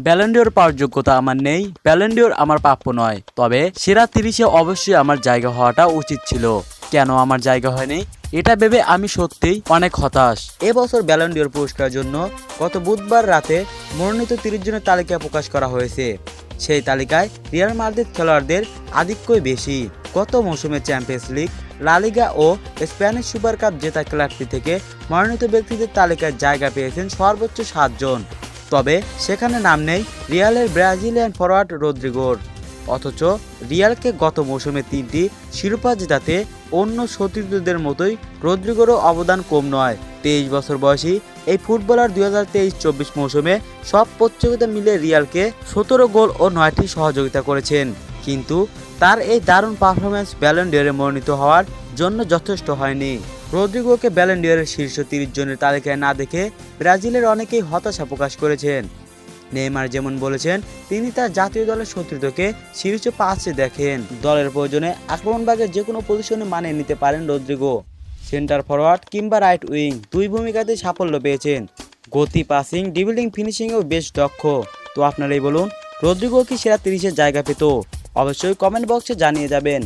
Ballon d'Or পাওয়ার যোগ্যতা আমার নেই, ব্যালন ডিওর আমার প্রাপ্য নয়, তবে সেরা 30-এ অবশ্যই আমার জায়গা হওয়াটা উচিত ছিল। কেন আমার জায়গা হয়নি এটা ভেবে আমি সত্যিই অনেক হতাশ। এবছর ব্যালন ডিওর পুরস্কারের জন্য গত বুধবার রাতে মনোনীত 30 জনের তালিকা প্রকাশ করা হয়েছে। সেই তালিকায় রিয়াল মাদ্রিদ খেলোয়াড়দের আধিক্যই বেশি। গত মৌসুমে চ্যাম্পিয়ন্স লিগ, লা লিগা ও স্প্যানিশ সুপার কাপ জেতা ক্লাবটি থেকে মনোনীত ব্যক্তিদের তালিকায় জায়গা পেয়েছেন সর্বোচ্চ 7 জন। তবে সেখানে নাম নেই রিয়ালের ব্রাজিলিয়ান ফরোয়ার্ড রদ্রিগোর। অথচ রিয়ালকে গত মৌসুমে 3টি শিরোপা জেতাতে অন্য সতীর্থদের মতোই রদ্রিগোরও অবদান কম নয়। 23 বছর বয়সী এই ফুটবলার 2023-24 মৌসুমে সব প্রতিযোগিতা মিলে রিয়ালকে 17 গোল ও 9টি সহযোগিতা করেছেন। কিন্তু তার এই দারুণ পারফরম্যান্স ব্যালন ডিওরে মনোনীত হওয়ার জন্য যথেষ্ট হয়নি। রদ্রিগোকে ব্যালন ডিওরের শীর্ষ 30 জনের তালিকায় না দেখে ব্রাজিলের অনেকেই হতাশা প্রকাশ করেছেন। নেইমার যেমন বলেছেন, তিনি তার জাতীয় দলের সতীর্থকে শীর্ষ 5-এ দেখেন। দলের প্রয়োজনে আক্রমণভাগের যে কোনো পজিশনে মানিয়ে নিতে পারেন রদ্রিগো। সেন্টার ফরওয়ার্ড কিংবা রাইট উইং দুই ভূমিকাতেই সাফল্য পেয়েছেন। গতি, পাসিং, ড্রিবলিং, ফিনিশিংয়েও বেশ দক্ষ। তো আপনারাই বলুন, রদ্রিগো কি সেরা 30-এর জায়গা পেত? অবশ্যই কমেন্ট বক্সে জানিয়ে যাবেন।